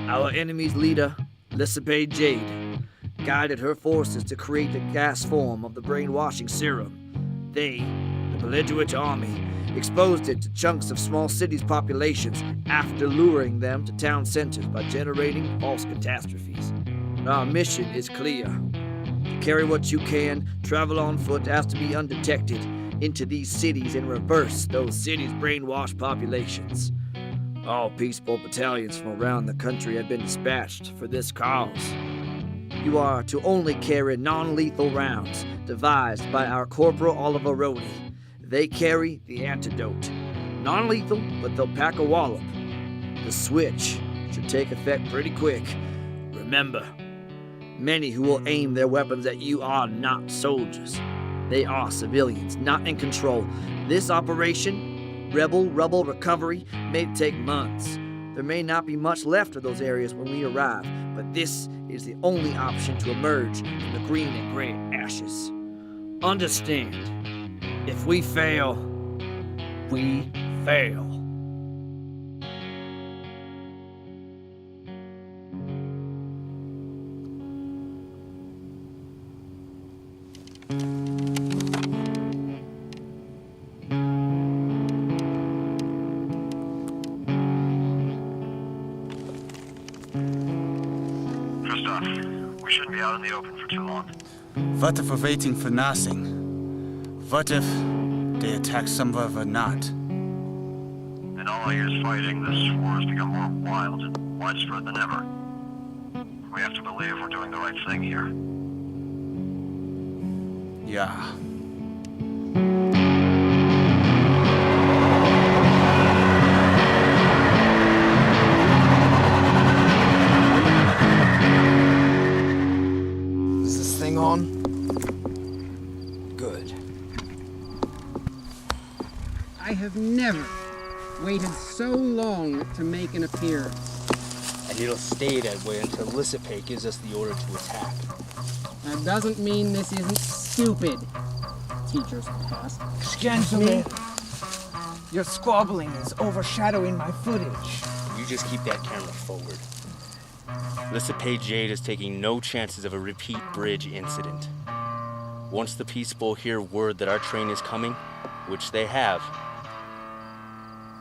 Our enemy's leader, Lysippe Jade, guided her forces to create the gas form of the brainwashing serum. They, the Belligerwitch army, exposed it to chunks of small cities' populations after luring them to town centers by generating false catastrophes. Our mission is clear. To carry what you can, travel on foot as to be undetected into these cities and reverse those cities' brainwashed populations. All peaceful battalions from around the country have been dispatched for this cause. You are to only carry non-lethal rounds devised by our Corporal Oliver Roney. They carry the antidote. Non-lethal, but they'll pack a wallop. The switch should take effect pretty quick. Remember, many who will aim their weapons at you are not soldiers. They are civilians, not in control. This operation, Rebel Rubble Recovery, may take months. There may not be much left of those areas when we arrive, but this is the only option to emerge from the green and gray ashes. Understand, if we fail, we fail. Kristoph, we shouldn't be out in the open for too long. What if we're waiting for nothing? What if they attack somewhere we're not? In all our years fighting, this war has become more wild and widespread than ever. We have to believe we're doing the right thing here. Yeah. Is this thing on? Good. I have never waited so long to make an appearance. And it'll stay that way until Lysippe gives us the order to attack. That doesn't mean this isn't stupid, teacher's past. Excuse me. Your squabbling is overshadowing my footage. You just keep that camera forward. Lysippe Jade is taking no chances of a repeat bridge incident. Once the peaceful hear word that our train is coming, which they have,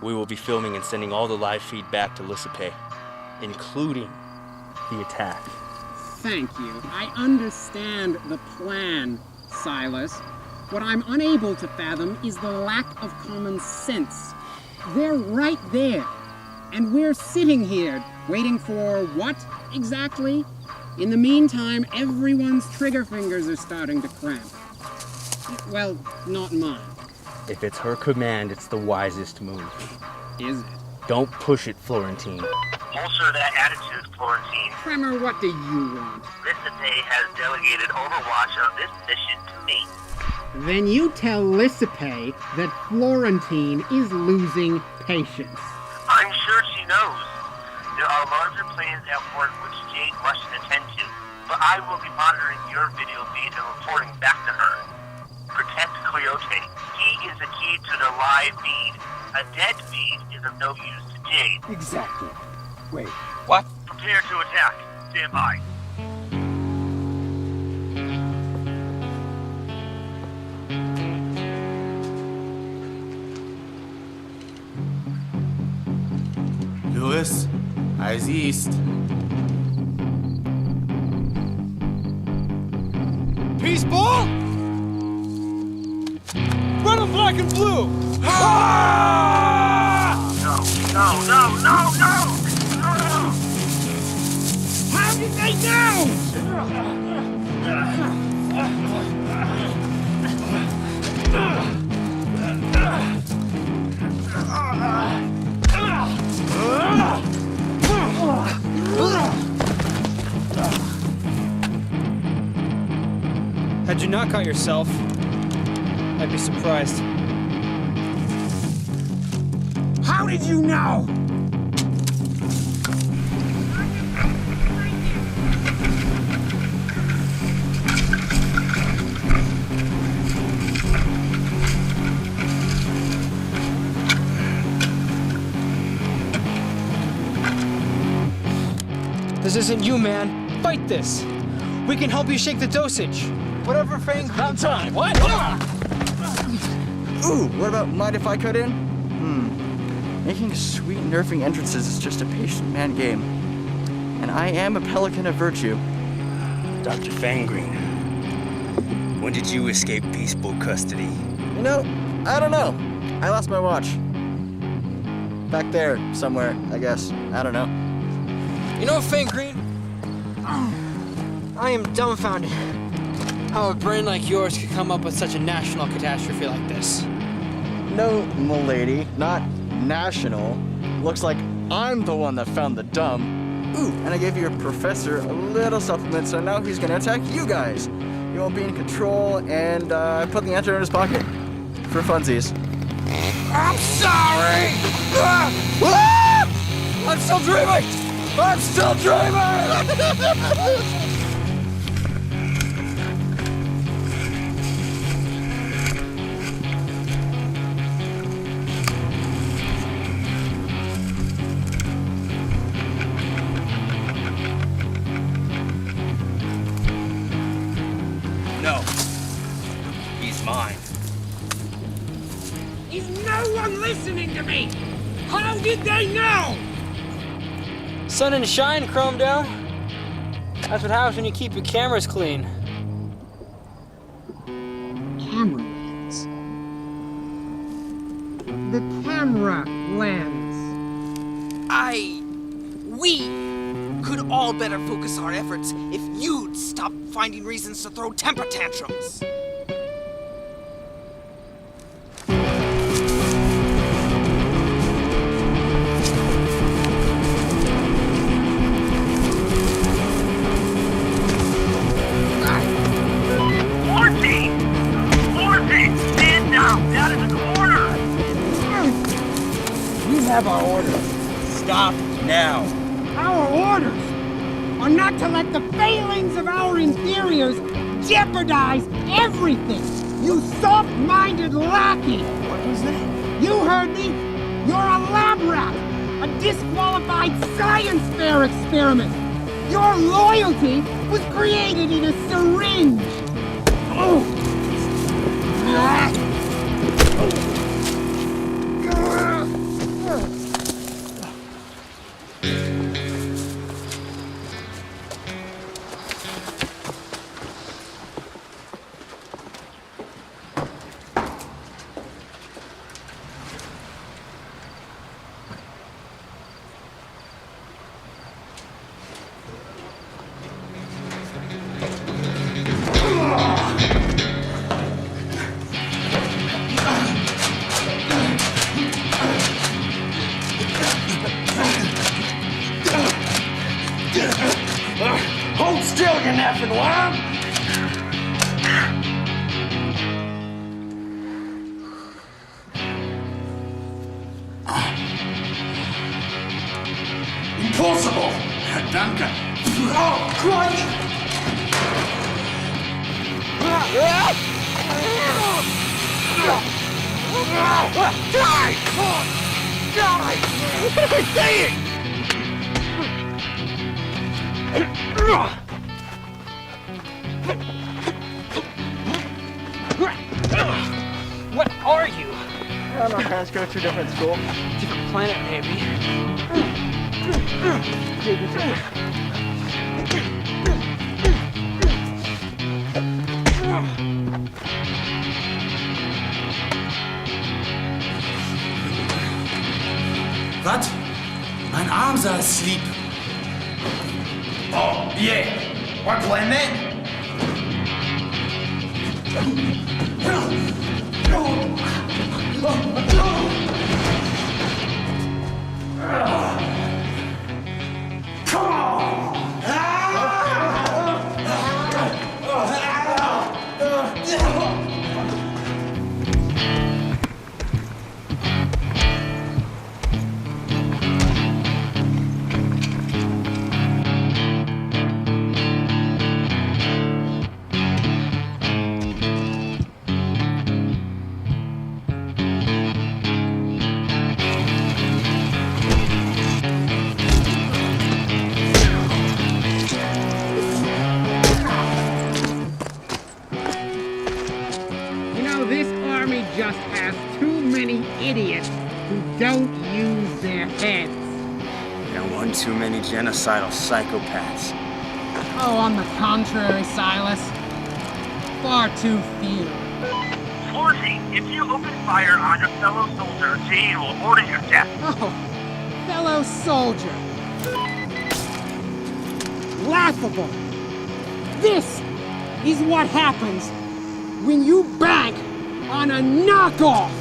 we will be filming and sending all the live feed back to Lysippe, including the attack. Thank you. I understand the plan, Silas. What I'm unable to fathom is the lack of common sense. They're right there. And we're sitting here, waiting for what, exactly? In the meantime, everyone's trigger fingers are starting to cramp. Well, not mine. If it's her command, it's the wisest move. Is it? Don't push it, Florentine. Bolster that attitude, Florentine. Tremor, what do you want? Lysippe has delegated overwatch of this mission to me. Then you tell Lysippe that Florentine is losing patience. I'm sure she knows. There are larger plans at work which Jade must attend to, but I will be monitoring your video feed and reporting back to her. Protect Coyote. He is the key to the live feed. A dead feed is of no use to Jade. Exactly. Wait. What? Prepare to attack. Stand by. Lewis, eyes east. Peace ball? Run 'em black and blue! No. How did they know? Had you not caught yourself, I'd be surprised. How did you know? This isn't you, man. Fight this. We can help you shake the dosage. Whatever Fang. About time. What? Ooh, what about mind if I cut in? Making sweet nerfing entrances is just a patient man game. And I am a pelican of virtue. Dr. Fangreen, when did you escape peaceful custody? You know, I don't know. I lost my watch. Back there, somewhere, I guess. I don't know. You know, Fang Green? I am dumbfounded how a brain like yours could come up with such a national catastrophe like this. No, m'lady, not national. Looks like I'm the one that found the dumb. Ooh, and I gave your professor a little supplement, so now he's gonna attack you guys. He won't be in control, and I put the answer in his pocket. For funsies. I'm sorry! I'm still dreaming! I'm still dreaming! No. He's mine. Is no one listening to me? How did they know? Sun and shine, Chrome Dome. That's what happens when you keep your cameras clean. Camera lens. The camera lens. We could all better focus our efforts if you'd stop finding reasons to throw temper tantrums. Florentine, stand down in the corner. We have our orders. Stop now. Our orders are not to let the failings of our inferiors jeopardize everything. You soft-minded lackey. What was that? You heard me. You're a lab rat, a disqualified science fair experiment. Your loyalty was created in a syringe. Oh. Hold still, you napping worm! Impossible! Danke. Oh, Christ! Die! Die! What am I saying? What are you? I don't know, parents go to a different school. Different planet, maybe. What? Mein arms are asleep. Oh, yeah. What planet? Come on! don't use their heads. Got one too many genocidal psychopaths. Oh, on the contrary, Silas. Far too few. Florentine, if you open fire on a fellow soldier, Jade will order your death. Oh, fellow soldier. Laughable. This is what happens when you bank on a knockoff.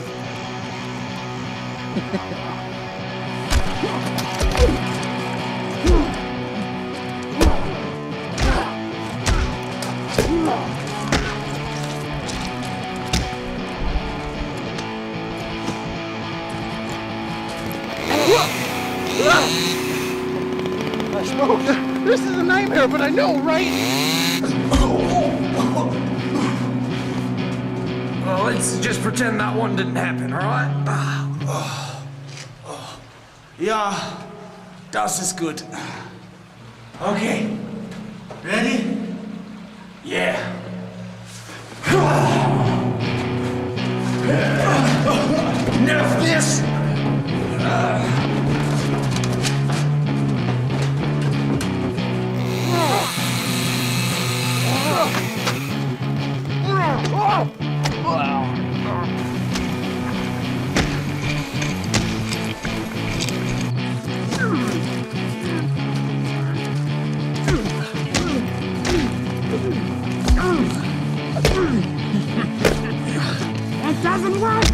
I smoke. This is a nightmare, but I know, right? Well, let's just pretend that one didn't happen, all right? Yeah, das ist gut. Okay, ready? Yeah. Nerf this! That doesn't work!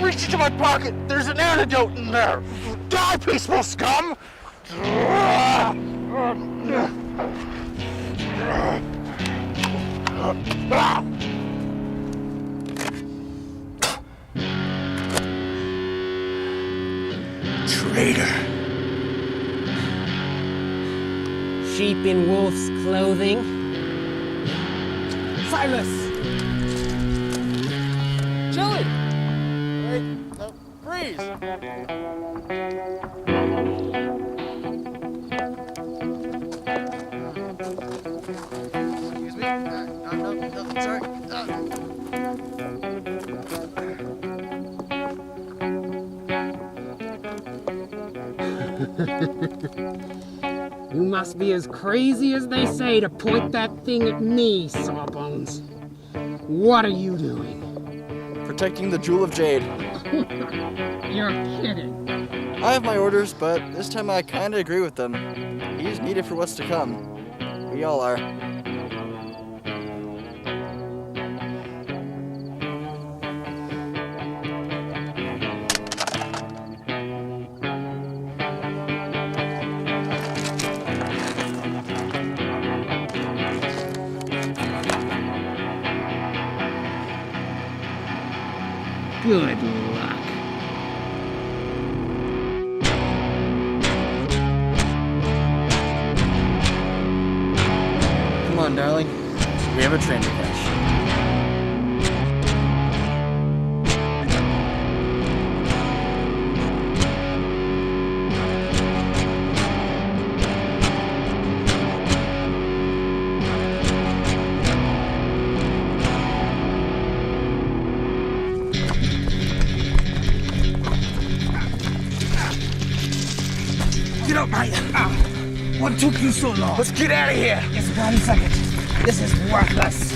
Reach into my pocket! There's an antidote in there! Die, peaceful scum! Traitor. Sheep in wolf's clothing. Silas! Chili! Hey, freeze! Excuse me? No, sorry. You must be as crazy as they say to point that thing at me, Sawbones. What are you doing? Protecting the Jewel of Jade. You're kidding. I have my orders, but this time I kinda agree with them. He's needed for what's to come. We all are. Good luck. Come on, darling. We have a train to catch. Get up, mate! What took you so long? Let's get out of here! Just 1 second. This is worthless.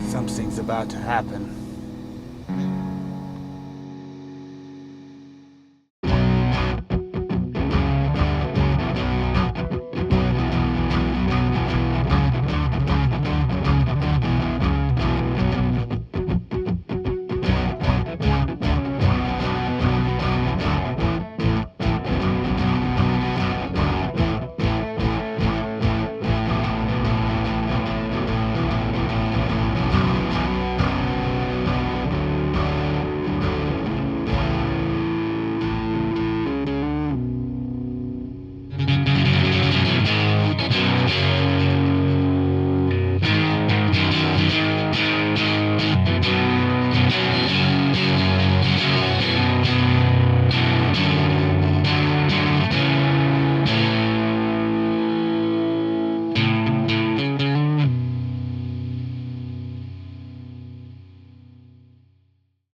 Something's about to happen.